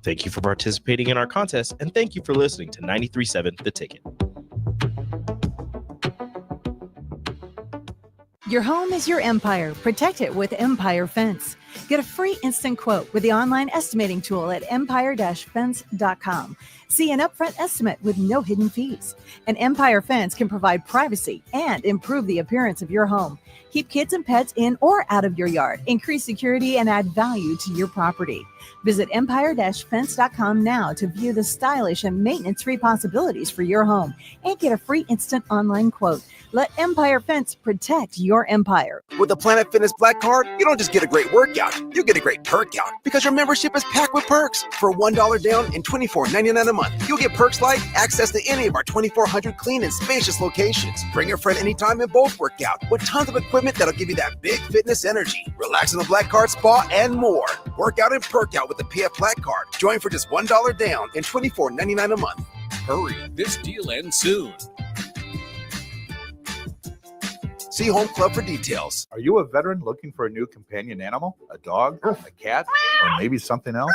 Thank you for participating in our contest, and thank you for listening to 93.7 The Ticket. Your home is your empire. Protect it with Empire Fence. Get a free instant quote with the online estimating tool at empire-fence.com. See an upfront estimate with no hidden fees. An Empire Fence can provide privacy and improve the appearance of your home. Keep kids and pets in or out of your yard. Increase security and add value to your property. Visit empire-fence.com now to view the stylish and maintenance-free possibilities for your home and get a free instant online quote. Let Empire Fence protect your empire. With the Planet Fitness Black Card, you don't just get a great workout, you get a great perk out because your membership is packed with perks. For $1 down and $24.99 a month, you'll get perks like access to any of our 2,400 clean and spacious locations. Bring your friend anytime and both work out with tons of equipment that'll give you that big fitness energy. Relax in the Black Card spa and more. Work out and perk out with the PF Black Card. Join for just $1 down and $24.99 a month. Hurry, this deal ends soon. See Home Club for details. Are you a veteran looking for a new companion animal? A dog, a cat, or maybe something else?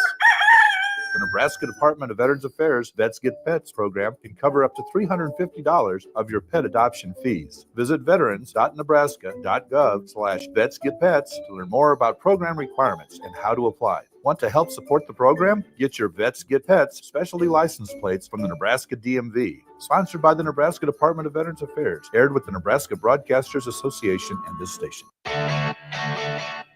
The Nebraska Department of Veterans Affairs Vets Get Pets program can cover up to $350 of your pet adoption fees. Visit veterans.nebraska.gov/vetsgetpets to learn more about program requirements and how to apply. Want to help support the program? Get your Vets Get Pets specialty license plates from the Nebraska DMV. Sponsored by the Nebraska Department of Veterans Affairs. Aired with the Nebraska Broadcasters Association and this station.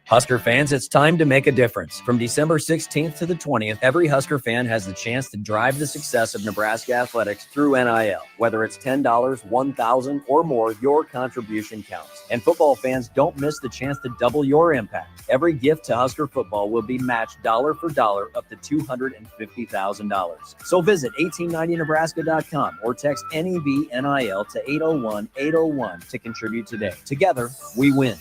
Husker fans, it's time to make a difference. From December 16th to the 20th, every Husker fan has the chance to drive the success of Nebraska athletics through NIL. Whether it's $10, $1,000, or more, your contribution counts. And football fans, don't miss the chance to double your impact. Every gift to Husker football will be matched dollar for dollar up to $250,000. So visit 1890nebraska.com or text NEB-NIL to 801-801 to contribute today. Together, we win.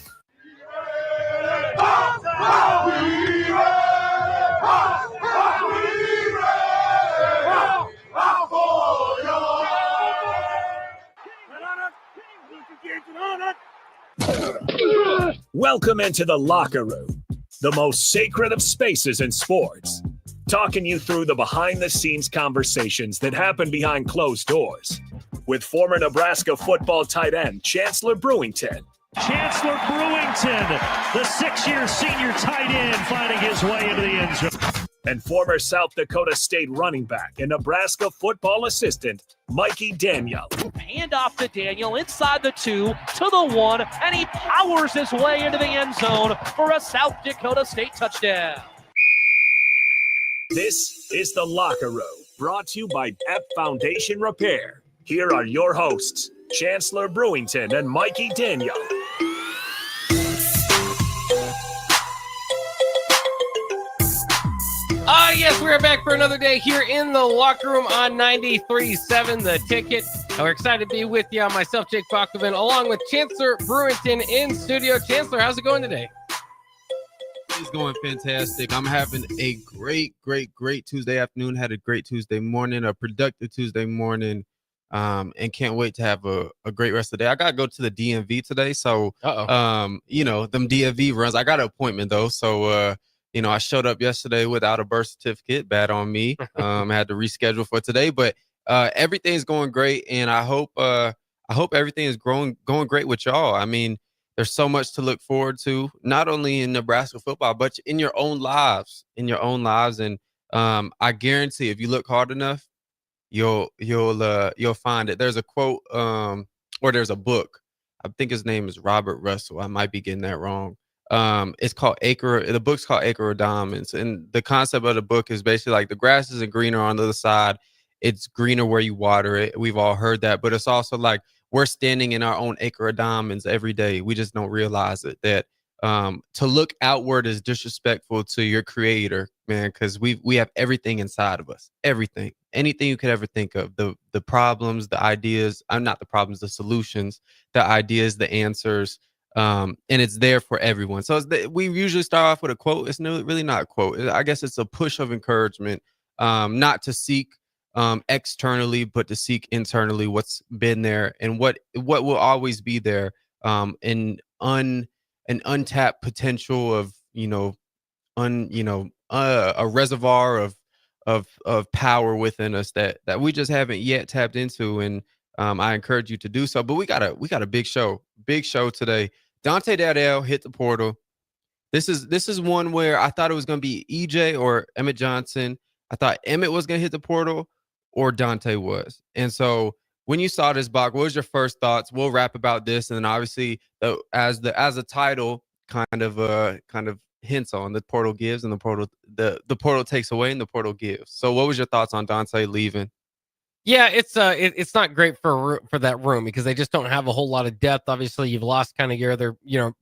Welcome into the locker room, the most sacred of spaces in sports. Talking you through the behind-the-scenes conversations that happen behind closed doors. With former Nebraska football tight end Chancellor Brewington. Chancellor Brewington, the 6-year senior tight end, finding his way into the end zone. And former South Dakota State running back and Nebraska football assistant, Mikey Daniel. Hand off to Daniel inside the 2 to the 1, and he powers his way into the end zone for a South Dakota State touchdown. This is The Locker Room, brought to you by App Foundation Repair. Here are your hosts, Chancellor Brewington and Mikey Daniel. Yes, we're back for another day here in the locker room on 93.7 The Ticket. We're excited to be with you. Myself, Jake Bachman, along with Chancellor Brewington in studio. Chancellor, how's it going today? It's going fantastic. I'm having a great Tuesday afternoon. Had a great Tuesday morning, a productive Tuesday morning, and can't wait to have a great rest of the day. I got to go to the DMV today, so, them DMV runs. I got an appointment, though, so, I showed up yesterday without a birth certificate. Bad on me. I had to reschedule for today, but everything's going great, and I hope everything is going great with y'all. I mean, there's so much to look forward to, not only in Nebraska football, but in your own lives. And I guarantee if you look hard enough, you'll find it. There's a quote, or there's a book. I think his name is Robert Russell. I might be getting that wrong. It's called the book's called Acre of Diamonds, and the concept of the book is basically like the grass isn't greener on the other side, it's greener where you water it. We've all heard that, but it's also like we're standing in our own acre of diamonds every day. We just don't realize it, that to look outward is disrespectful to your creator, man, because we have everything inside of us, anything you could ever think of, the problems, the ideas, not the problems, the solutions, the ideas, the answers. And it's there for everyone. So we usually start off with a quote. It's really not a quote. I guess it's a push of encouragement, not to seek externally, but to seek internally what's been there and what will always be there, an untapped potential of a reservoir of power within us that we just haven't yet tapped into, and I encourage you to do so. But we got a big show today. Dante Dowdell hit the portal. This is one where I thought it was going to be EJ or Emmett Johnson. I thought Emmett was going to hit the portal or Dante was. And so when you saw this, Bach, what was your first thoughts? We'll rap about this, and then obviously as the title kind of hints on, the portal gives and the portal takes away and the portal gives. So what was your thoughts on Dante leaving? Yeah, it's not great for that room because they just don't have a whole lot of depth. Obviously, you've lost kind of your other,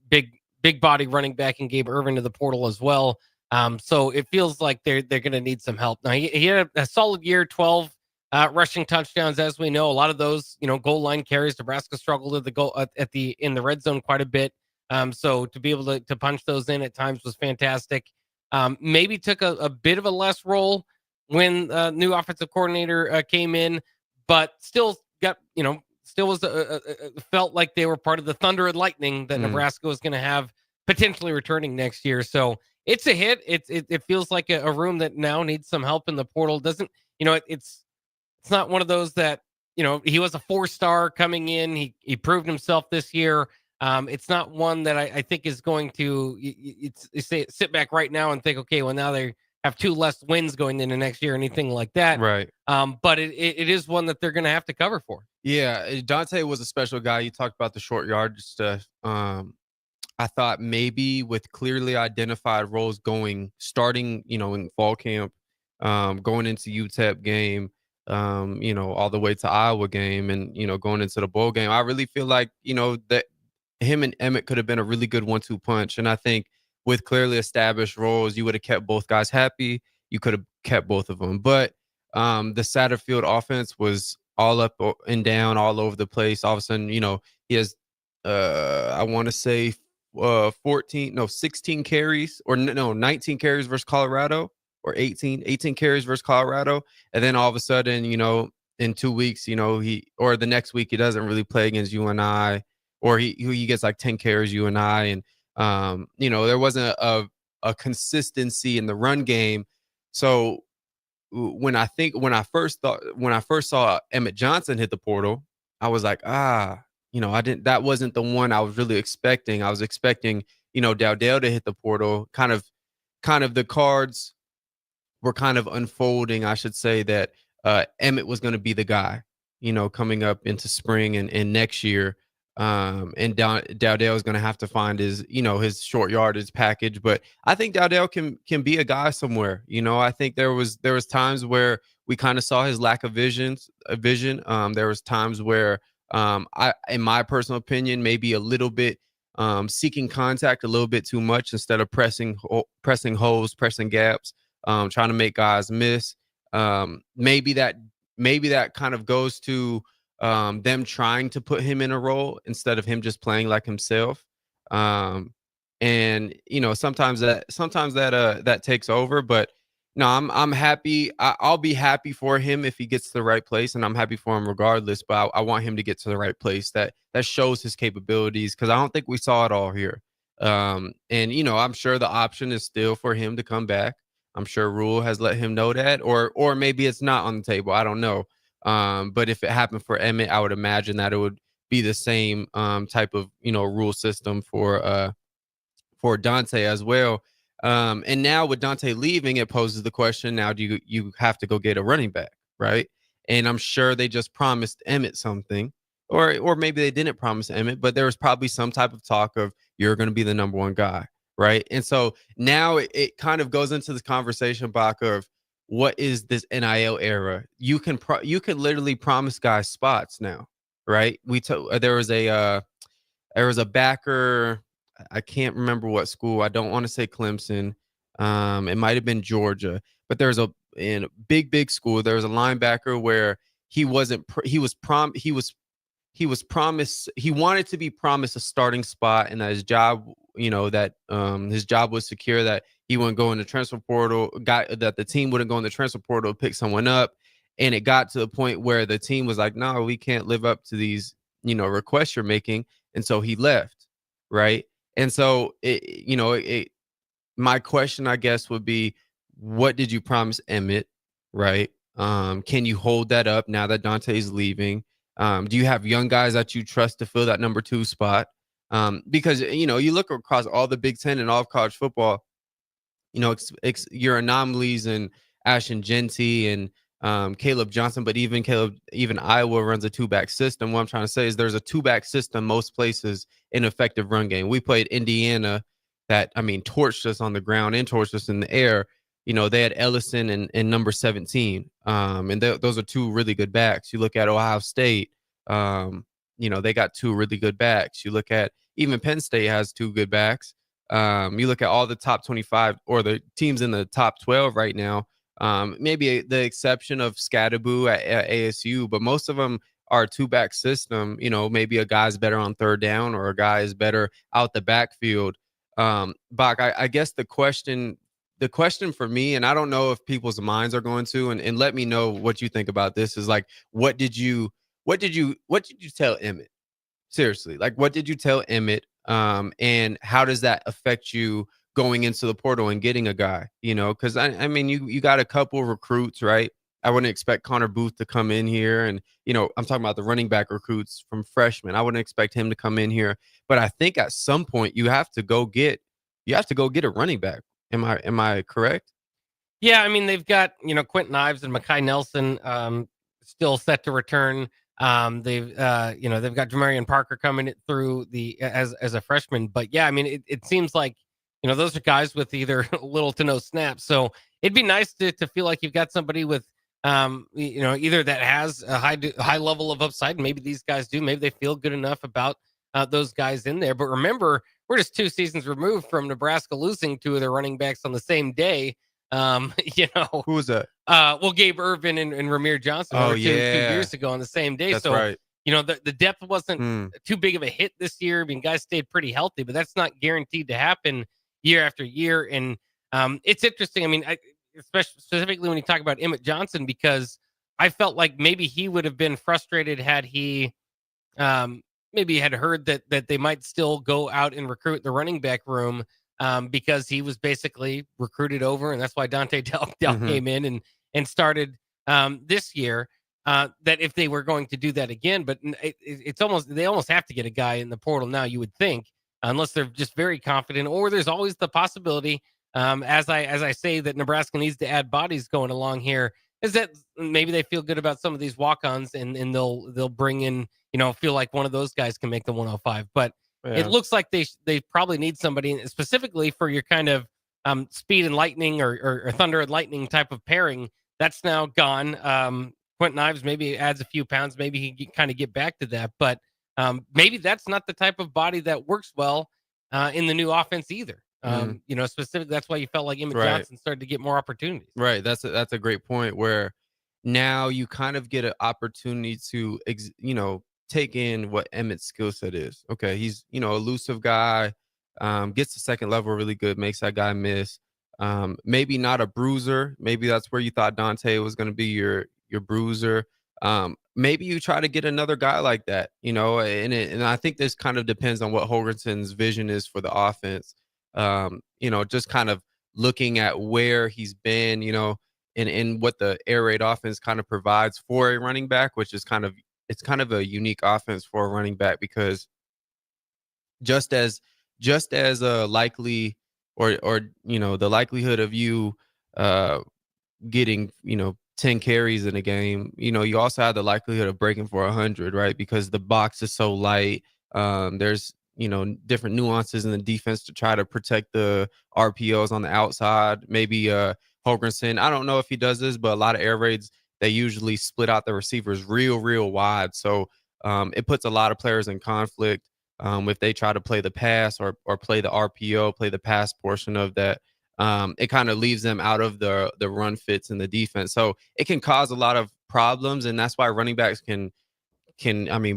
big body running back and Gabe Irvin to the portal as well. So it feels like they're going to need some help. Now he had a solid year, 12 rushing touchdowns, as we know. A lot of those, goal line carries. Nebraska struggled at the goal in the red zone quite a bit. So to be able to punch those in at times was fantastic. Maybe took a bit of a less role when new offensive coordinator came in, but still got, still was felt like they were part of the thunder and lightning that Nebraska was going to have potentially returning next year. So it's a hit. It feels like a room that now needs some help in the portal. Doesn't, it's not one of those that, he was a 4-star coming in. He proved himself this year. It's not one that I think is going to sit back right now and think, okay, well, now they have 2 less wins going into next year, anything like that. Right. But it is one that they're going to have to cover for. Yeah, Dante was a special guy. You talked about the short yardage stuff. I thought maybe with clearly identified roles starting, in fall camp, going into UTEP game, all the way to Iowa game and, going into the bowl game. I really feel like, that him and Emmett could have been a really good 1-2 punch. And I think with clearly established roles, you would have kept both guys happy. You could have kept both of them. But the Satterfield offense was all up and down, all over the place. All of a sudden, he has, I want to say 16 carries or 19 carries versus Colorado, or 18 carries versus Colorado. And then all of a sudden, in 2 weeks, or the next week, he doesn't really play against UNI, or he gets like 10 carries UNI. And, there wasn't a consistency in the run game. So when I first saw Emmett Johnson hit the portal, I was like, that wasn't the one I was really expecting. I was expecting, Dowdell to hit the portal. Kind of the cards were kind of unfolding, I should say, that Emmett was going to be the guy, coming up into spring and next year. And Dowdell is going to have to find his short yardage package. But I think Dowdell can be a guy somewhere. I think there was times where we kind of saw his lack of vision. There was times where in my personal opinion, maybe a little bit seeking contact a little bit too much instead of pressing holes, pressing gaps, trying to make guys miss. Maybe that kind of goes to them trying to put him in a role instead of him just playing like himself. And sometimes that takes over. But no, I'm happy. I'll be happy for him if he gets to the right place, and I'm happy for him regardless. But I want him to get to the right place that shows his capabilities, because I don't think we saw it all here. And I'm sure the option is still for him to come back. I'm sure Rule has let him know that, or maybe it's not on the table. I don't know. But if it happened for Emmett, I would imagine that it would be the same type of rule system for Dante as well. And now with Dante leaving, it poses the question: now do you have to go get a running back, right? And I'm sure they just promised Emmett something, or maybe they didn't promise Emmett, but there was probably some type of talk of you're going to be the number one guy, right? And so now it kind of goes into this conversation, Bach, of what is this NIL era? You can literally promise guys spots now, right? There was a backer. I can't remember what school. I don't want to say Clemson. It might have been Georgia, but in a big school, there was a linebacker where he wanted to be promised a starting spot, and that his job, his job was secure, that he wouldn't go in the transfer portal, that the team wouldn't go in the transfer portal to pick someone up. And it got to the point where the team was like, no, we can't live up to these, requests you're making. And so he left. Right. And so, my question, I guess, would be, what did you promise Emmett? right? Can you hold that up now that Dante's leaving? Do you have young guys that you trust to fill that number 2 spot? Because, you look across all the Big Ten and all of college football, your anomalies and Ashton Genty and Caleb Johnson, but even Iowa runs a 2-back system. What I'm trying to say is there's a 2-back system most places in effective run game. We played Indiana that, torched us on the ground and torched us in the air. They had Ellison and number 17. And those are 2 really good backs. You look at Ohio State, they got 2 really good backs. You look at even Penn State has 2 good backs. You look at all the top 25 or the teams in the top 12 right now, maybe the exception of Scadaboo at ASU, but most of them are a 2-back system. Maybe a guy's better on third down or a guy is better out the backfield. Bach, I guess the question for me, and I don't know if people's minds are going to, and let me know what you think about this, is like, what did you tell Emmett? Seriously, like, what did you tell Emmett? And how does that affect you going into the portal and getting a guy? Because you got a couple recruits, right? I wouldn't expect Connor Booth to come in here, and I'm talking about the running back recruits from freshmen. I wouldn't expect him to come in here, but I think at some point you have to go get a running back. Am I correct? Yeah, they've got Quentin Ives and Mekhi Nelson still set to return. They've got Jamarian Parker coming through as a freshman, but yeah, it seems like those are guys with either little to no snaps. So it'd be nice to feel like you've got somebody with either that has a high level of upside. Maybe these guys do. Maybe they feel good enough about those guys in there. But remember, we're just 2 seasons removed from Nebraska losing 2 of their running backs on the same day. Who was that? Gabe Irvin and Ramir Johnson were 2 years ago on the same day. That's so right. The depth wasn't too big of a hit this year. Guys stayed pretty healthy, but that's not guaranteed to happen year after year. And it's interesting. Especially specifically when you talk about Emmett Johnson, because I felt like maybe he would have been frustrated had he maybe had heard that they might still go out and recruit the running back room. Because he was basically recruited over, and that's why Dante Dell came in and started this year. That if they were going to do that again, but they almost have to get a guy in the portal now, you would think, unless they're just very confident, or there's always the possibility, as I say, that Nebraska needs to add bodies going along here, is that maybe they feel good about some of these walk-ons and they'll bring in, feel like one of those guys can make the 105, but. Yeah. It looks like they probably need somebody specifically for your kind of speed and lightning or thunder and lightning type of pairing. That's now gone. Quentin Ives maybe adds a few pounds. Maybe he can kind of get back to that. But maybe that's not the type of body that works well in the new offense either. Specifically, that's why you felt like Emmett Johnson started to get more opportunities. Right. That's a great point where now you kind of get an opportunity to, take in what Emmett's skill set is. Okay, he's elusive guy, gets to second level really good, makes that guy miss. Maybe not a bruiser. Maybe that's where you thought Dante was going to be your bruiser. Maybe you try to get another guy like that, and I think this kind of depends on what Holgorsen's vision is for the offense. Just kind of looking at where he's been, and what the air raid offense kind of provides for a running back, which is kind of a unique offense for a running back, because just as a likely or the likelihood of you getting 10 carries in a game, you also have the likelihood of breaking for 100, right? Because the box is so light. There's different nuances in the defense to try to protect the RPOs on the outside. Maybe Holgorsen, I don't know if he does this, but a lot of air raids, they usually split out the receivers real wide. So it puts a lot of players in conflict if they try to play the pass or play the RPO, play the pass portion of that. It kind of leaves them out of the run fits in the defense. So it can cause a lot of problems, and that's why running backs can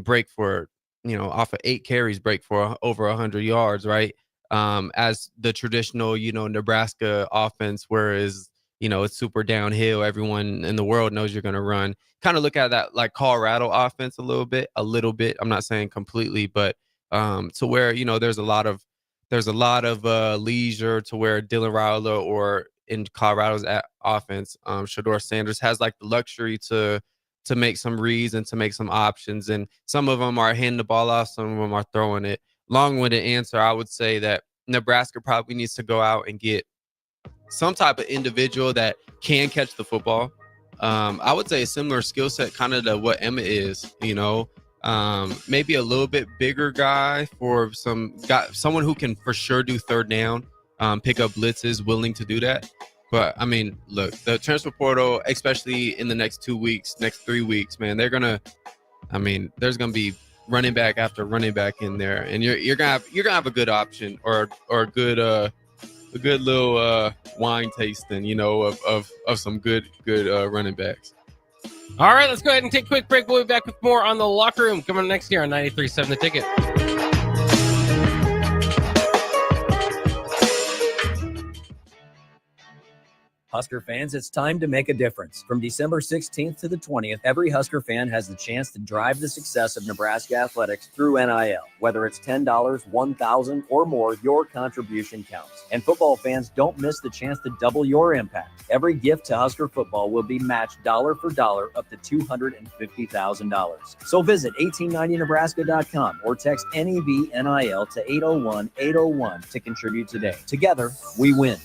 break for, off of 8 carries, break for over 100 yards, right? As the traditional, Nebraska offense, whereas it's super downhill. Everyone in the world knows you're going to run. Kind of look at that like Colorado offense a little bit. I'm not saying completely, but to where, there's a lot of leisure to where Dylan Raiola or in Colorado's offense. Shador Sanders has like the luxury to make some reads and to make some options, and some of them are handing the ball off, some of them are throwing it. Long-winded answer, I would say that Nebraska probably needs to go out and get some type of individual that can catch the football. I would say a similar skill set kind of to what Emmett is, maybe a little bit bigger guy for someone who can for sure do third down, pick up blitzes, willing to do that. But I mean, look, the transfer portal, especially in the next 3 weeks, man, there's gonna be running back after running back in there, and you're gonna have a good option or a good little wine tasting, of some good running backs. All right, let's go ahead and take a quick break. We'll be back with more on the Locker Room coming up next year on 93.7 The Ticket. Husker fans, it's time to make a difference. From December 16th to the 20th, every Husker fan has the chance to drive the success of Nebraska athletics through NIL. Whether it's $10, $1,000, or more, your contribution counts. And football fans, don't miss the chance to double your impact. Every gift to Husker football will be matched dollar for dollar up to $250,000. So visit 1890nebraska.com or text NEB-NIL to 801-801 to contribute today. Together, we win.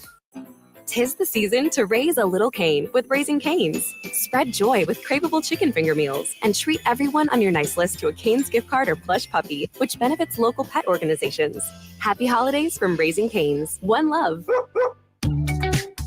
'Tis the season to raise a little Cane with Raising Cane's. Spread joy with craveable chicken finger meals and treat everyone on your nice list to a Cane's gift card or plush puppy, which benefits local pet organizations. Happy holidays from Raising Cane's. One love.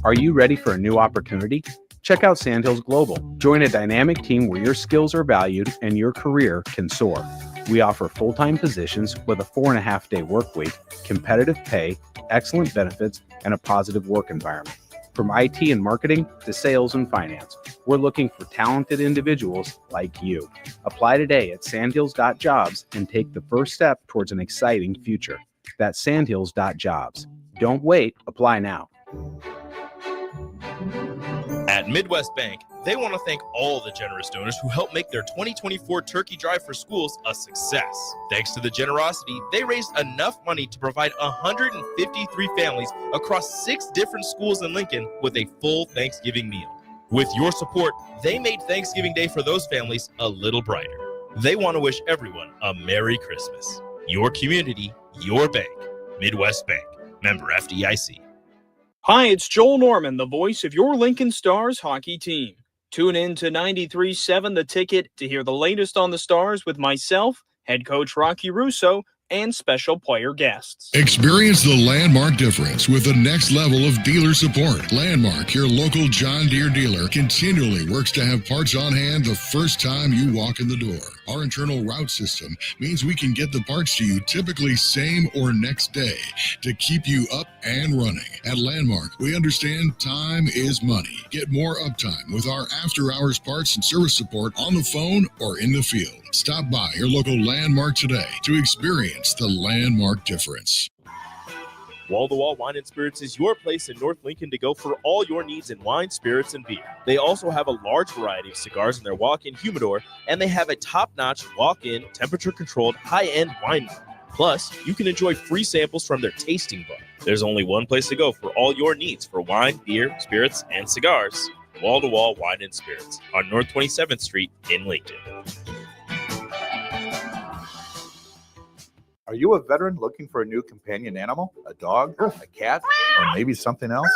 Are you ready for a new opportunity? Check out Sandhills Global. Join a dynamic team where your skills are valued and your career can soar. We offer full-time positions with a 4.5-day work week, competitive pay, excellent benefits, and a positive work environment. From IT and marketing to sales and finance, we're looking for talented individuals like you. Apply today at sandhills.jobs and take the first step towards an exciting future. That's sandhills.jobs. Don't wait, apply now. At Midwest Bank, they want to thank all the generous donors who helped make their 2024 Turkey Drive for Schools a success. Thanks to the generosity, they raised enough money to provide 153 families across 6 different schools in Lincoln with a full Thanksgiving meal. With your support, they made Thanksgiving Day for those families a little brighter. They want to wish everyone a Merry Christmas. Your community, your bank. Midwest Bank. Member FDIC. Hi, it's Joel Norman, the voice of your Lincoln Stars hockey team. Tune in to 93.7 The Ticket to hear the latest on the Stars with myself, head coach Rocky Russo, and special player guests. Experience the Landmark difference with the next level of dealer support. Landmark, your local John Deere dealer, continually works to have parts on hand the first time you walk in the door. Our internal route system means we can get the parts to you typically same or next day to keep you up and running. At Landmark, we understand time is money. Get more uptime with our after-hours parts and service support on the phone or in the field. Stop by your local Landmark today to experience the Landmark difference. Wall-to-Wall Wine and Spirits is your place in North Lincoln to go for all your needs in wine, spirits, and beer. They also have a large variety of cigars in their walk-in humidor, and they have a top-notch walk-in, temperature-controlled, high-end wine bar. Plus, you can enjoy free samples from their tasting bar. There's only one place to go for all your needs for wine, beer, spirits, and cigars. Wall-to-Wall Wine and Spirits on North 27th Street in Lincoln. Are you a veteran looking for a new companion animal, a dog, a cat, or maybe something else?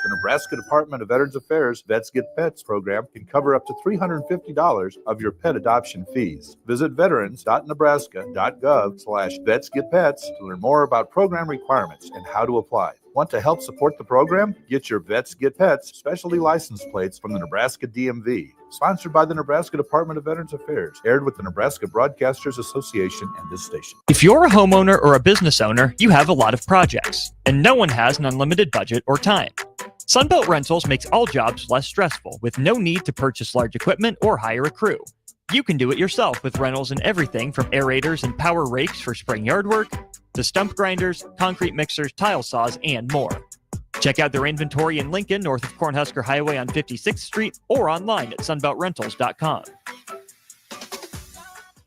The Nebraska Department of Veterans Affairs Vets Get Pets program can cover up to $350 of your pet adoption fees. Visit veterans.nebraska.gov/vetsgetpets to learn more about program requirements and how to apply. Want to help support the program? Get your Vets Get Pets specialty license plates from the Nebraska DMV. Sponsored by the Nebraska Department of Veterans Affairs. Aired with the Nebraska Broadcasters Association and this station. If you're a homeowner or a business owner, you have a lot of projects, and no one has an unlimited budget or time. Sunbelt Rentals makes all jobs less stressful with no need to purchase large equipment or hire a crew. You can do it yourself with rentals and everything from aerators and power rakes for spring yard work to stump grinders, concrete mixers, tile saws, and more. Check out their inventory in Lincoln, north of Cornhusker Highway on 56th Street, or online at sunbeltrentals.com.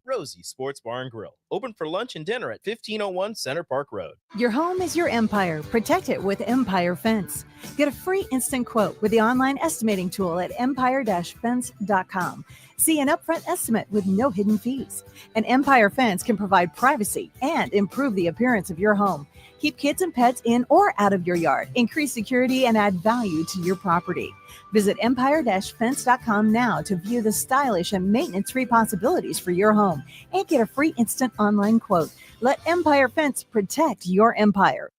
Rosie Sports Bar and Grill, Open for lunch and dinner at 1501 Center Park Road. Your home is your empire. Protect it with Empire Fence. Get a free instant quote with the online estimating tool at empire-fence.com. See an upfront estimate with no hidden fees. An Empire Fence can provide privacy and improve the appearance of your home. Keep kids and pets in or out of your yard. Increase security and add value to your property. Visit empire-fence.com now to view the stylish and maintenance-free possibilities for your home and get a free instant online quote. Let Empire Fence protect your empire.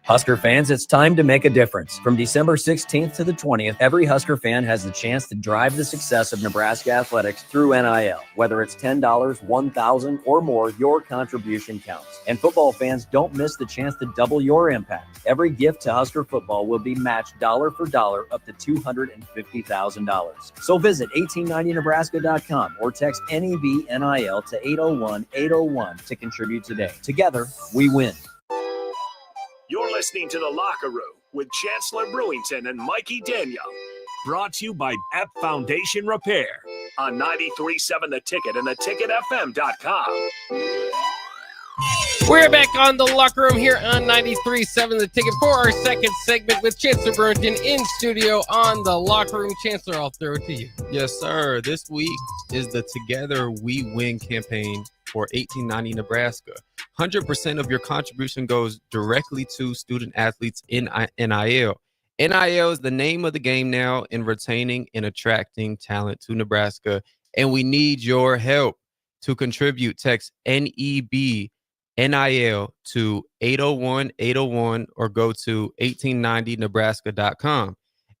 Husker fans, it's time to make a difference. From December 16th to the 20th, every Husker fan has the chance to drive the success of Nebraska athletics through NIL. Whether it's $10, $1,000, or more, your contribution counts. And football fans, don't miss the chance to double your impact. Every gift to Husker football will be matched dollar for dollar up to $250,000. So visit 1890nebraska.com or text NEB-NIL to 801-801 to contribute today. Together, we win. You're listening to The Locker Room with Chancellor Brewington and Mikey Daniel. Brought to you by App Foundation Repair on 93.7 The Ticket and theticketfm.com. We're back on The Locker Room here on 93.7 The Ticket for our second segment with Chancellor Brewington in studio on The Locker Room. Chancellor, I'll throw it to you. Yes, sir. This week is the Together We Win campaign for 1890 Nebraska. 100% of your contribution goes directly to student athletes in NIL. NIL is the name of the game now in retaining and attracting talent to Nebraska, and we need your help to contribute. Text NEB NIL to 801-801 or go to 1890nebraska.com.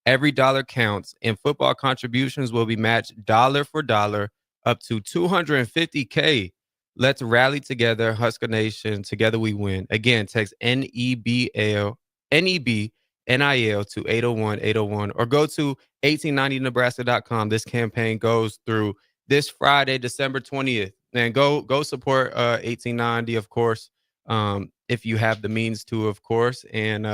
Every dollar counts, and football contributions will be matched dollar for dollar up to $250K. Let's rally together, Husker Nation. Together we win. Again, text NEB-NIL to 801-801 or go to 1890nebraska.com. This campaign goes through this Friday, December 20th. And go support 1890, of course, if you have the means to, of course. And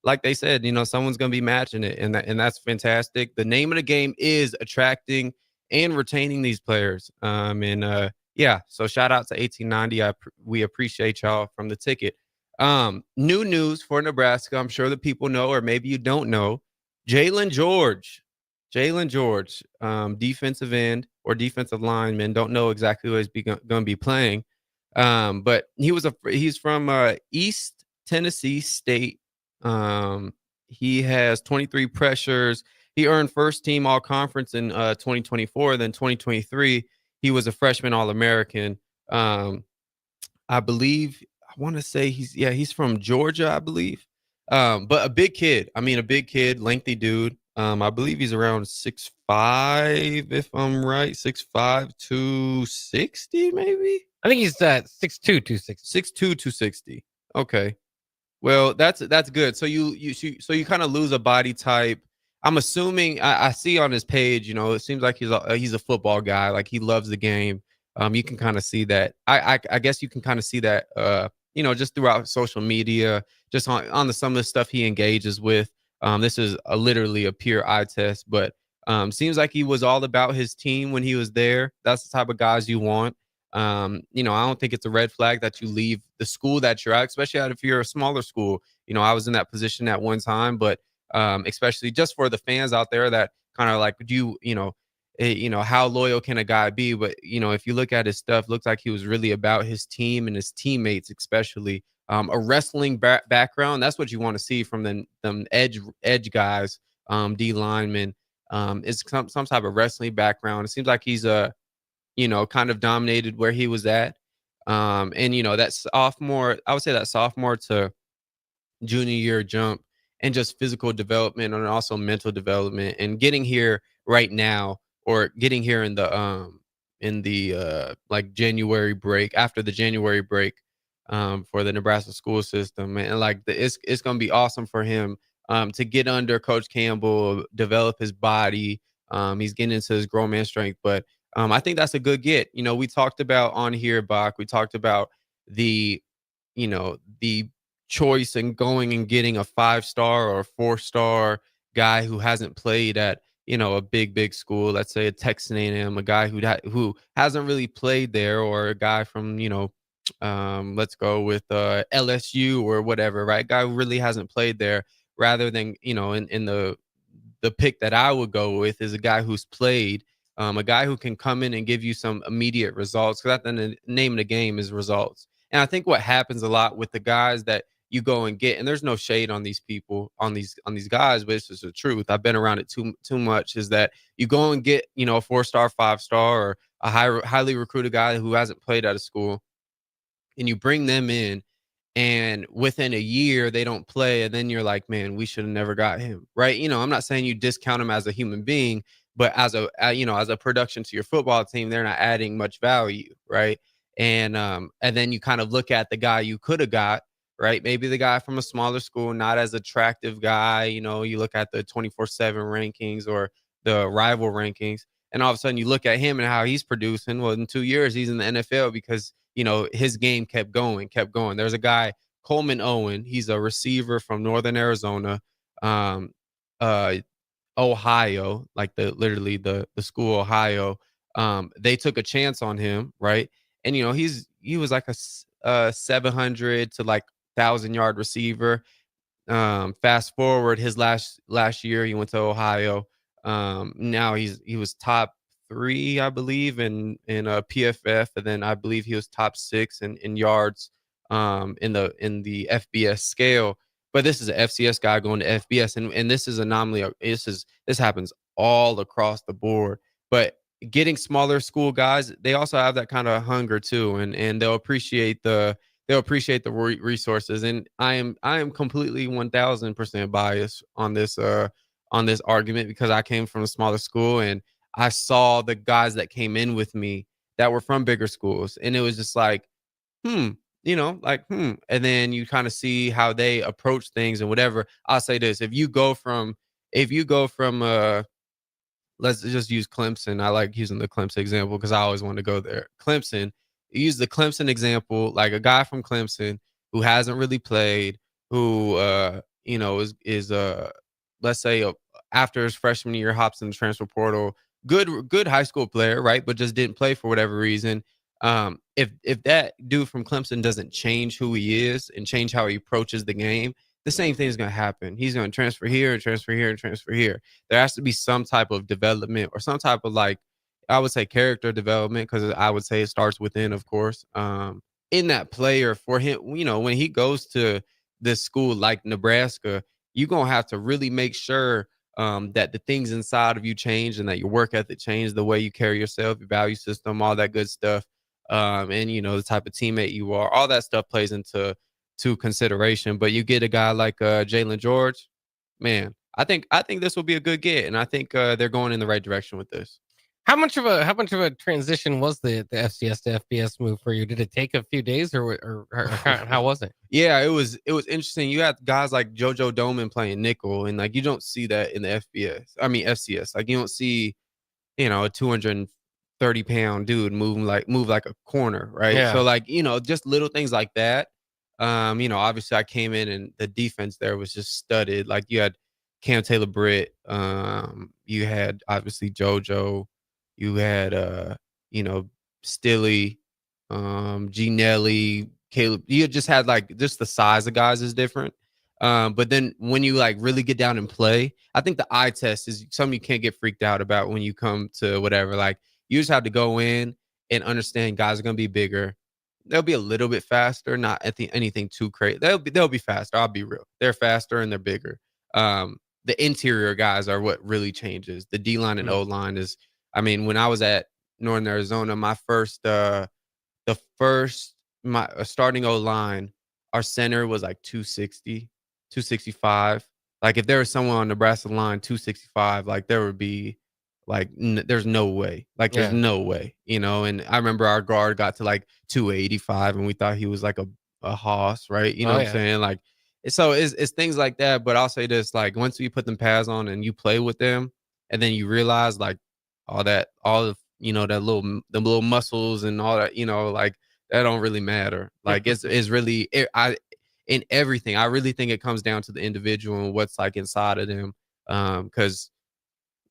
like they said, someone's going to be matching it, and that's fantastic. The name of the game is attracting and retaining these players. Yeah, so shout out to 1890. We appreciate y'all from The Ticket. New news for Nebraska. I'm sure the people know, or maybe you don't know. Jalen George, defensive end or defensive lineman. Don't know exactly who he's going to be playing. But he's from East Tennessee State. He has 23 pressures. He earned first team all conference in 2024. Then 2023, he was a freshman All-American. I want to say he's from Georgia, I believe. But a big kid. Lengthy dude. I believe he's around 6'5", if I'm right. 6'5", 260, maybe? I think he's 6'2", 260. 6'2", 260. Okay. Well, that's good. So you kind of lose a body type. I'm assuming I see on his page, it seems like he's a football guy. Like, he loves the game. You can kind of see that. I guess you can kind of see that, just throughout social media, just on some of the stuff he engages with. This is literally a pure eye test, but seems like he was all about his team when he was there. That's the type of guys you want. I don't think it's a red flag that you leave the school that you're at, especially if you're a smaller school. I was in that position at one time, but especially just for the fans out there that kind of like, how loyal can a guy be? But, if you look at his stuff, looks like he was really about his team and his teammates, especially. A wrestling background, that's what you want to see from them edge guys, D linemen. Is some type of wrestling background. It seems like he's kind of dominated where he was at. And that sophomore, I would say that sophomore to junior year jump and just physical development and also mental development, and getting here right now, or getting here in the like January break, after the January break, for the Nebraska school system. And it's going to be awesome for him to get under Coach Campbell, develop his body. He's getting into his grown man strength, but I think that's a good get. We talked about on here, Bach, we talked about the choice and going and getting a 5-star or a 4-star guy who hasn't played at, a big school, let's say a Texas A&M, a guy who hasn't really played there, or a guy from, let's go with LSU or whatever, right? Guy who really hasn't played there, rather than, in the pick that I would go with is a guy who's played, a guy who can come in and give you some immediate results. Because the name of the game is results. And I think what happens a lot with the guys that you go and get, and there's no shade on these people, on these guys, but it's just the truth. I've been around it too much. Is that you go and get, a 4-star, 5-star, or a highly recruited guy who hasn't played at a school, and you bring them in, and within a year they don't play, and then you're like, man, we should have never got him, right? I'm not saying you discount him as a human being, but as a production to your football team, they're not adding much value, right? And then you kind of look at the guy you could have got, right? Maybe the guy from a smaller school, not as attractive guy. You look at the 24/7 rankings or the rival rankings, and all of a sudden you look at him and how he's producing. Well, in 2 years he's in the NFL because his game kept going. There's a guy, Coleman Owen. He's a receiver from Northern Arizona, Ohio, like literally the school Ohio. They took a chance on him, right? And he was like a 700 to like 1,000-yard receiver. Fast forward his last year, he went to Ohio. Now he was top 3, I believe, in PFF, and then I believe he was top 6 in yards in the FBS scale. But this is an FCS guy going to FBS, and this is anomaly. This happens all across the board. But getting smaller school guys, they also have that kind of hunger too, and they'll appreciate the resources. And I am completely 1,000% biased on this argument, because I came from a smaller school, and I saw the guys that came in with me that were from bigger schools, and it was just like, and then you kind of see how they approach things and whatever. I'll say this: if you go from let's just use Clemson. I like using the Clemson example because I always want to go there. Clemson, use the Clemson example, like a guy from Clemson who hasn't really played, who is let's say after his freshman year hops in the transfer portal, good high school player, right? But just didn't play for whatever reason. If that dude from Clemson doesn't change who he is and change how he approaches the game, the same thing is going to happen. He's going to transfer here and transfer here and transfer here. There has to be some type of development, or some type of, like, I would say, character development, because I would say it starts within, of course, in that player for him. When he goes to this school like Nebraska, you're going to have to really make sure that the things inside of you change, and that your work ethic change, the way you carry yourself, your value system, all that good stuff. And the type of teammate you are, all that stuff plays into consideration. But you get a guy like Jalen George, man, I think this will be a good get, and I think they're going in the right direction with this. How much of a transition was the FCS to FBS move for you? Did it take a few days, or how was it? Yeah, it was interesting. You had guys like JoJo Doman playing nickel, and like you don't see that in the FCS. Like you don't see, a 230-pound dude move like a corner, right? Yeah. So like, just little things like that. Obviously I came in and the defense there was just studded. Like you had Cam Taylor-Britt, you had obviously JoJo, you had Stilly, G Nelly, Caleb. You just had just the size of guys is different. But then when you really get down and play, I think the eye test is something you can't get freaked out about when you come to whatever. Like you just have to go in and understand guys are going to be bigger. They'll be a little bit faster, not anything too crazy. They'll be faster. I'll be real. They're faster and they're bigger. The interior guys are what really changes. The D-line and O-line is, when I was at Northern Arizona, my starting O-line, our center was like 260, 265. Like if there was someone on Nebraska line 265, like there would be there's no way. There's no way, and I remember our guard got to 285 and we thought he was like a hoss, right? You know what I'm saying? So it's things like that. But I'll say this, once you put them pads on and you play with them, and then you realize that the little muscles and all that, that don't really matter. It's really in everything. I really think it comes down to the individual and what's inside of them. Because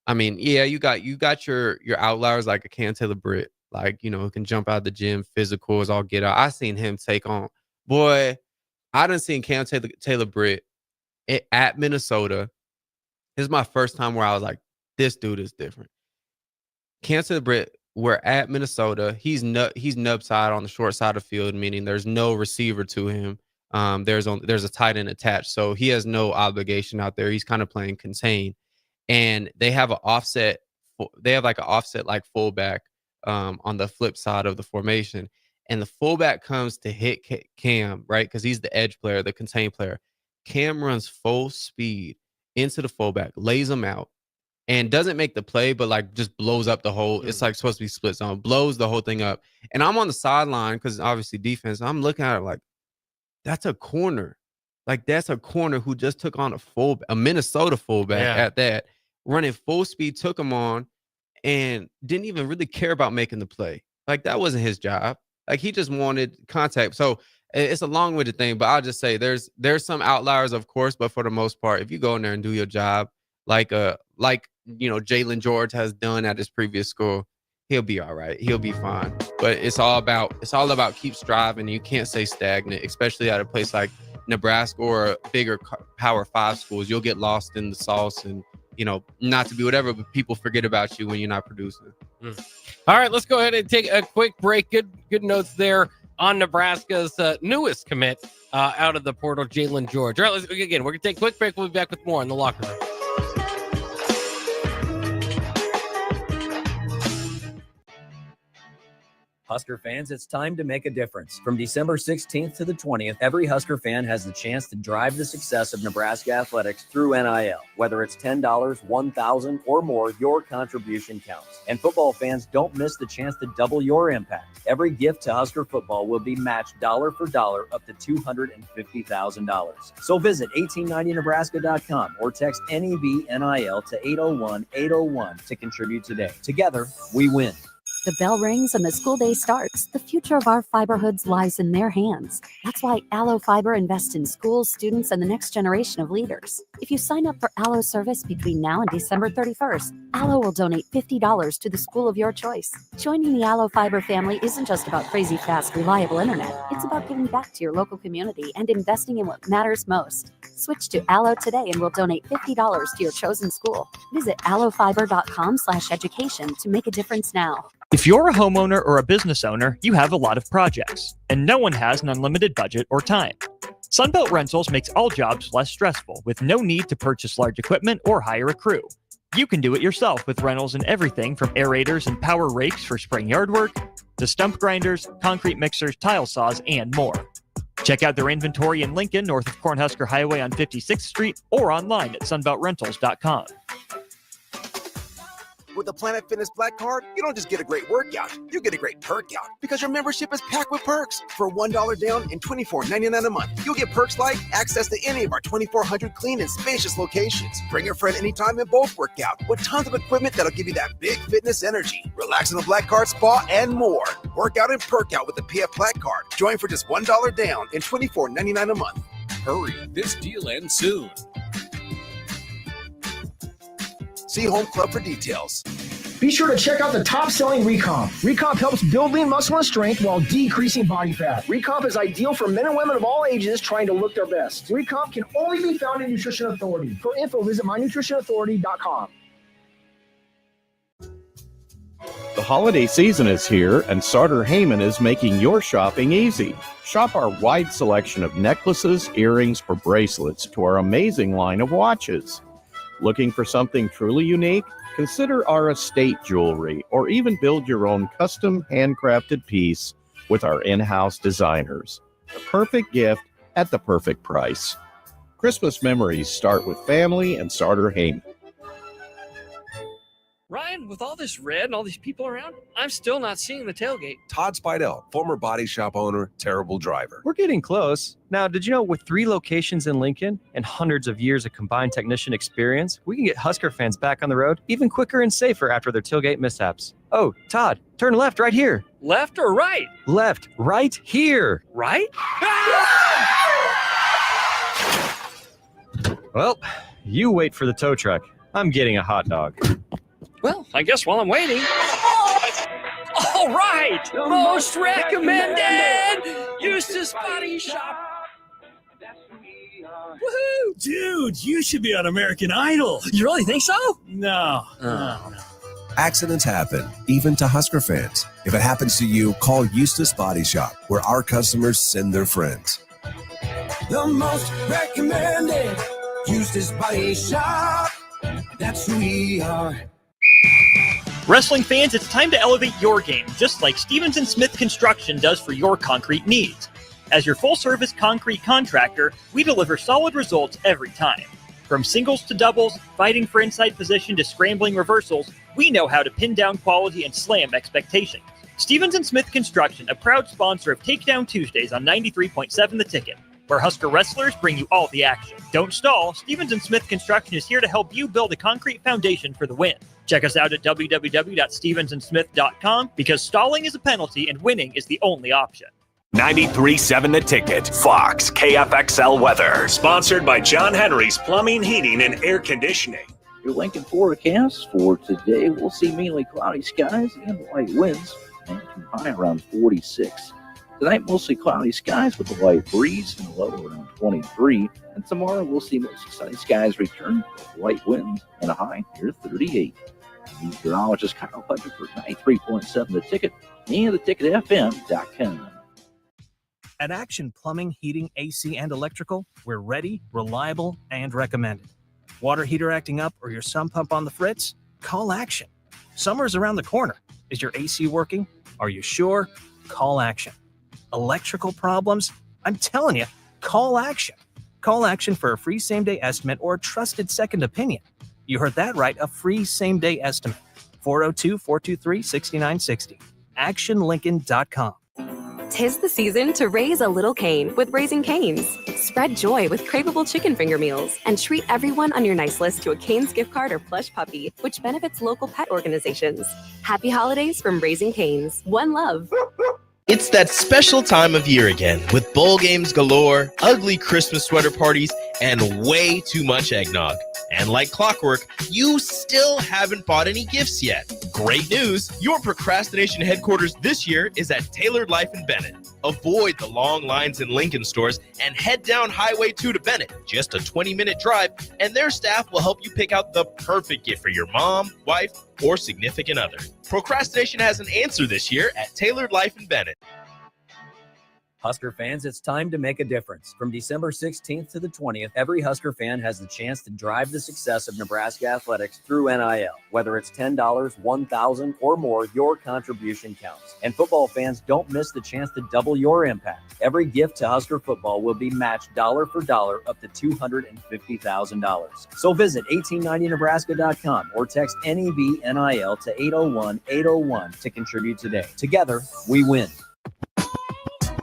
I mean, yeah, you got your outliers like a Taylor Britt, like, who can jump out the gym, physical as all get out. I seen him take on, boy, I done seen Taylor Britt at Minnesota. This is my first time where I was like, this dude is different. Chancellor Brewington, we're at Minnesota. He's nub side on the short side of the field, meaning there's no receiver to him. There's a tight end attached, so he has no obligation out there. He's kind of playing contain, and they have an offset. They have like an offset like fullback on the flip side of the formation, and the fullback comes to hit Cam, right, because he's the edge player, the contain player. Cam runs full speed into the fullback, lays him out, and doesn't make the play, but like just blows up the whole. It's like supposed to be split zone, blows the whole thing up. And I'm on the sideline because obviously defense. I'm looking at it like, that's a corner. Like, that's a corner who just took on a Minnesota fullback at that, running full speed, took him on, and didn't even really care about making the play. Like, that wasn't his job. Like, he just wanted contact. So it's a long-winded thing, but I'll just say there's some outliers, of course, but for the most part, if you go in there and do your job, like Jalen George has done at his previous school, he'll be all right. He'll be fine. But it's all about keep striving. You can't stay stagnant, especially at a place like Nebraska or bigger Power 5 schools. You'll get lost in the sauce and, not to be whatever, but people forget about you when you're not producing. All right, let's go ahead and take a quick break. Good notes there on Nebraska's newest commit out of the portal, Jalen George. All right, we're going to take a quick break. We'll be back with more in the locker room. Husker fans, it's time to make a difference. From December 16th to the 20th, every Husker fan has the chance to drive the success of Nebraska athletics through NIL. Whether it's $10, $1,000, or more, your contribution counts. And football fans, don't miss the chance to double your impact. Every gift to Husker football will be matched dollar for dollar up to $250,000. So visit 1890nebraska.com or text NEB-NIL to 801-801 to contribute today. Together, we win. The bell rings and the school day starts. The future of our fiberhoods lies in their hands. That's why Allo Fiber invests in schools, students, and the next generation of leaders. If you sign up for Allo service between now and December 31st, Allo will donate $50 to the school of your choice. Joining the Allo Fiber family isn't just about crazy fast, reliable internet. It's about giving back to your local community and investing in what matters most. Switch to Allo today and we'll donate $50 to your chosen school. Visit allofiber.com/education to make a difference now. If you're a homeowner or a business owner, you have a lot of projects, and no one has an unlimited budget or time. Sunbelt Rentals makes all jobs less stressful with no need to purchase large equipment or hire a crew. You can do it yourself with rentals in everything from aerators and power rakes for spring yard work to stump grinders, concrete mixers, tile saws, and more. Check out their inventory in Lincoln, north of Cornhusker Highway on 56th Street, or online at sunbeltrentals.com. With the Planet Fitness Black Card, you don't just get a great workout, you get a great perk out because your membership is packed with perks. For $1 down and $24.99 a month, you'll get perks like access to any of our 2,400 clean and spacious locations. Bring a friend anytime and both work out with tons of equipment that'll give you that big fitness energy. Relax in the Black Card spa and more. Work out and perk out with the PF Black Card. Join for just $1 down and $24.99 a month. Hurry, this deal ends soon. See Home Club for details. Be sure to check out the top-selling Recomp. Recomp helps build lean muscle and strength while decreasing body fat. Recomp is ideal for men and women of all ages trying to look their best. Recomp can only be found in Nutrition Authority. For info, visit mynutritionauthority.com. The holiday season is here, and Sartor Heyman is making your shopping easy. Shop our wide selection of necklaces, earrings, or bracelets to our amazing line of watches. Looking for something truly unique? Consider our estate jewelry, or even build your own custom handcrafted piece with our in-house designers. The perfect gift at the perfect price. Christmas memories start with family and Sartor Heyman. Ryan, with all this red and all these people around, I'm still not seeing the tailgate. Todd Spidell, former body shop owner, terrible driver. We're getting close. Now, did you know with 3 locations in Lincoln and hundreds of years of combined technician experience, we can get Husker fans back on the road even quicker and safer after their tailgate mishaps? Oh, Todd, turn left right here. Left or right? Left, right here. Right? Well, you wait for the tow truck. I'm getting a hot dog. Well, I guess while I'm waiting. All right, most recommended Eustace Body Shop. Woohoo! Dude, you should be on American Idol. You really think so? No. Accidents happen, even to Husker fans. If it happens to you, call Eustace Body Shop, where our customers send their friends. The most recommended Eustace Body Shop. That's who we are. Wrestling fans, it's time to elevate your game, just like Stevens & Smith Construction does for your concrete needs. As your full-service concrete contractor, we deliver solid results every time. From singles to doubles, fighting for inside position to scrambling reversals, we know how to pin down quality and slam expectations. Stevens & Smith Construction, a proud sponsor of Takedown Tuesdays on 93.7 The Ticket, where Husker wrestlers bring you all the action. Don't stall, Stevens & Smith Construction is here to help you build a concrete foundation for the win. Check us out at www.stevensandsmith.com because stalling is a penalty and winning is the only option. 93.7 The Ticket, Fox, KFXL weather. Sponsored by John Henry's Plumbing, Heating, and Air Conditioning. Your Lincoln forecast for today, we'll see mainly cloudy skies and light winds, and high around 46. Tonight, mostly cloudy skies with a light breeze and a low around 23. And tomorrow, we'll see mostly sunny skies return with light winds and a high near 38. Meteorologist Kyle Pudger for 93.7 The Ticket and theticketfm.com. At Action Plumbing, Heating, AC, and Electrical, we're ready, reliable, and recommended. Water heater acting up or your sump pump on the fritz? Call Action. Summer's around the corner. Is your AC working? Are you sure? Call Action. Electrical problems? I'm telling you, call Action. Call Action for a free same-day estimate or a trusted second opinion. You heard that right, a free same-day estimate. 402-423-6960. ActionLincoln.com. 'Tis the season to raise a little Cane with Raising Cane's. Spread joy with craveable chicken finger meals and treat everyone on your nice list to a Cane's gift card or plush puppy, which benefits local pet organizations. Happy holidays from Raising Cane's. One love. It's that special time of year again with bowl games galore, ugly Christmas sweater parties, and way too much eggnog. And like clockwork, you still haven't bought any gifts yet. Great news! Your procrastination headquarters this year is at Tailored Life in Bennett. Avoid the long lines in Lincoln stores and head down Highway 2 to Bennett, just a 20-minute drive, and their staff will help you pick out the perfect gift for your mom, wife, or significant other. Procrastination has an answer this year at Tailored Life in Bennett. Husker fans, it's time to make a difference. From December 16th to the 20th, every Husker fan has the chance to drive the success of Nebraska athletics through NIL. Whether it's $10, $1,000, or more, your contribution counts. And football fans, don't miss the chance to double your impact. Every gift to Husker football will be matched dollar for dollar up to $250,000. So visit 1890nebraska.com or text NEB NIL to 801-801 to contribute today. Together, we win.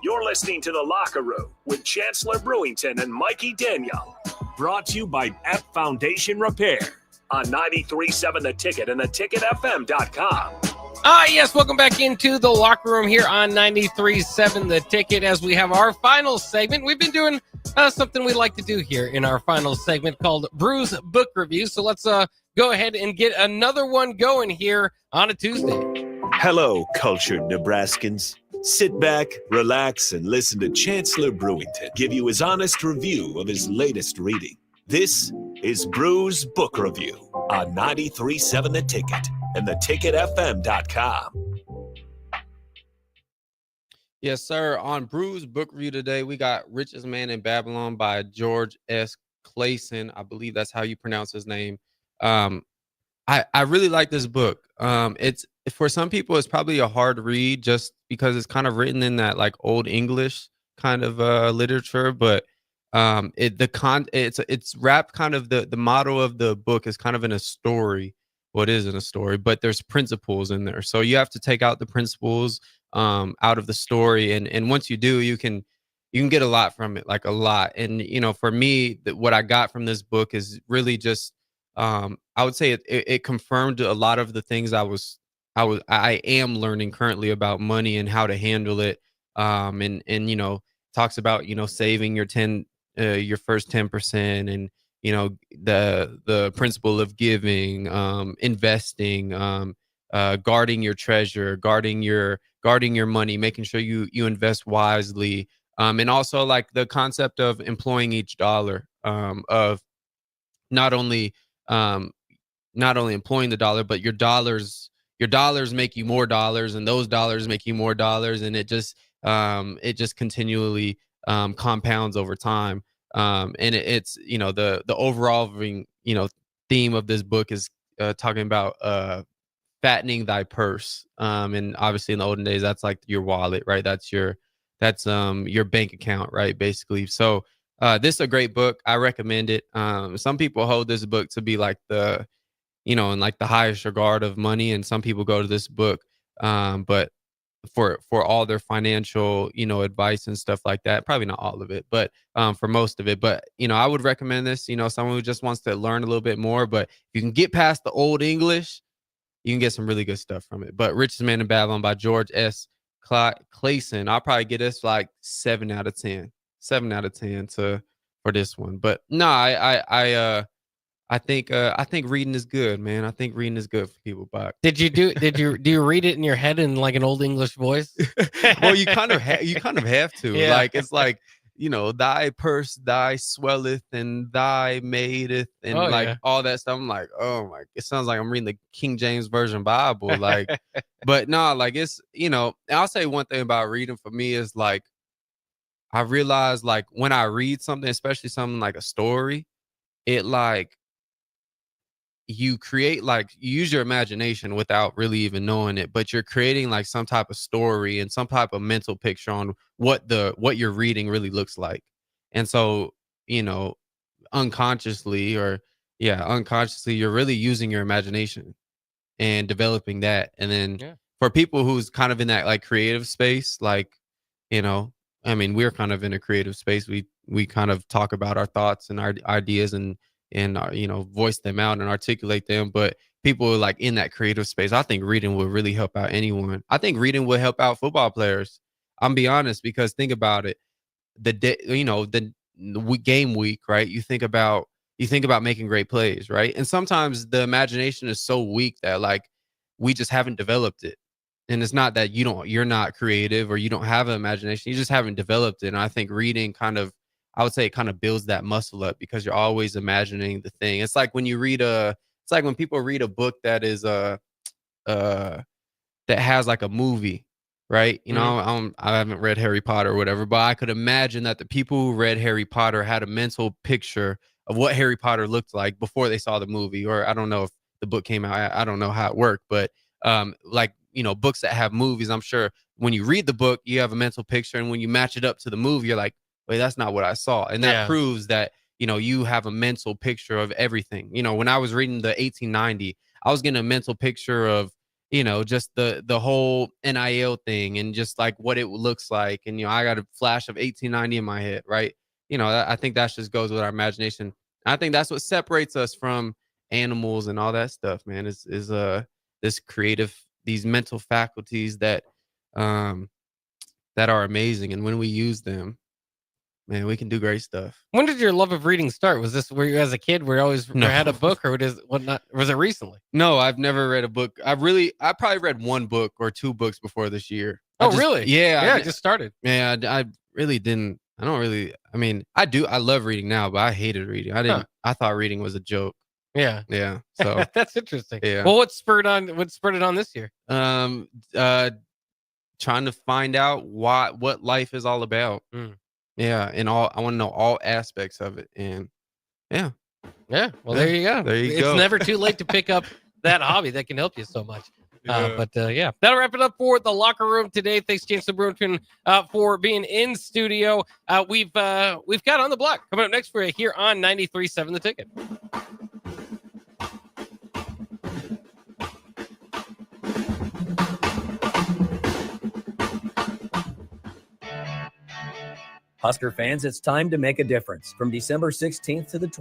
You're listening to The Locker Room with Chancellor Brewington and Mikey Daniel. Brought to you by F Foundation Repair on 93.7 The Ticket and theticketfm.com. Yes, welcome back into The Locker Room here on 93.7 The Ticket as we have our final segment. We've been doing something we like to do here in our final segment called Brews Book Review. So let's go ahead and get another one going here on a Tuesday. Hello, cultured Nebraskans. Sit back, relax, and listen to Chancellor Brewington give you his honest review of his latest reading. This is Brew's Book Review on 93.7 The Ticket and theticketfm.com. Yes, sir. On Brew's Book Review today, we got Richest Man in Babylon by George S. Clason. I believe that's how you pronounce his name. I really like this book. It's for some people, it's probably a hard read just because it's kind of written in that like old English kind of literature, but it's wrapped kind of the motto of the book is kind of in a story. Well, it is in a story, but there's principles in there. So you have to take out the principles out of the story. And once you do, you can get a lot from it, like a lot. And, you know, for me, what I got from this book is really just, I would say it confirmed a lot of the things I am learning currently about money and how to handle it. And you know, talks about, you know, saving your first 10% and, the principle of giving, investing, guarding your treasure, guarding your money, making sure you invest wisely, and also like the concept of employing each dollar, of not only employing the dollar, but your dollars make you more dollars, and those dollars make you more dollars, and it just continually compounds over time. And it's the overall theme of this book is talking about fattening thy purse. And obviously in the olden days, that's like your wallet, right? That's your bank account, right? Basically. So this is a great book. I recommend it. Some people hold this book to be like in like the highest regard of money, and some people go to this book but for all their financial advice and stuff like that. Probably not all of it, but for most of it. But I would recommend this, someone who just wants to learn a little bit more. But if you can get past the old English, you can get some really good stuff from it. But Richest Man in Babylon by George S. Clayson, I'll probably get this like 7 out of 10 for this one. But no, I think reading is good, man. I think reading is good for people. But do you read it in your head in like an old English voice? Well, you kind of have to. Yeah. Like it's like, thy purse, thy swelleth, and thy madeth, and all that stuff. I'm like, oh my, it sounds like I'm reading the King James Version Bible. Like, but no, like it's, I'll say one thing about reading for me is like, I realize like when I read something, especially something like a story, it like, you create like, you use your imagination without really even knowing it, but you're creating like some type of story and some type of mental picture on what you're reading really looks like. And so, unconsciously, you're really using your imagination and developing that. And then for people who's kind of in that like creative space, like, I mean, we're kind of in a creative space. We kind of talk about our thoughts and our ideas and voice them out and articulate them. But people like in that creative space, I think reading will really help out anyone. I think reading will help out football players. I'm be honest, because think about it, the day, the game week, right? You think about making great plays, right? And sometimes the imagination is so weak that like we just haven't developed it. And it's not that you're not creative or you don't have an imagination, you just haven't developed it. And I think reading I would say it kind of builds that muscle up because you're always imagining the thing. It's like when when people read a book that is that has like a movie, right? I haven't read Harry Potter or whatever, but I could imagine that the people who read Harry Potter had a mental picture of what Harry Potter looked like before they saw the movie. Or I don't know if the book came out. I don't know how it worked, but books that have movies, I'm sure when you read the book, you have a mental picture, and when you match it up to the movie, you're like, wait, that's not what I saw. And that proves that, you have a mental picture of everything. When I was reading the 1890, I was getting a mental picture of, just the whole NIL thing and just like what it looks like. And, I got a flash of 1890 in my head, right? I think that just goes with our imagination. I think that's what separates us from animals and all that stuff, man, is this creative, these mental faculties that are amazing. And when we use them, man, we can do great stuff. When did your love of reading start? Was this where you as a kid where you always had a book, or whatnot? Was it recently? No, I've never read a book. I probably read one book or two books before this year. Really? Yeah. I just started. Yeah, I really didn't. I do. I love reading now, but I hated reading. I thought reading was a joke. Yeah. Yeah. So that's interesting. Yeah. Well, what spurred it on this year? Trying to find out what life is all about. Yeah, and I want to know all aspects of it. And yeah. Well, there you go. It's never too late to pick up that hobby that can help you so much. That'll wrap it up for the locker room today. Thanks, Chancellor Brewington, for being in studio. We've got On the Block coming up next for you here on 93.7 The Ticket. Husker fans, it's time to make a difference. From December 16th to the 20th.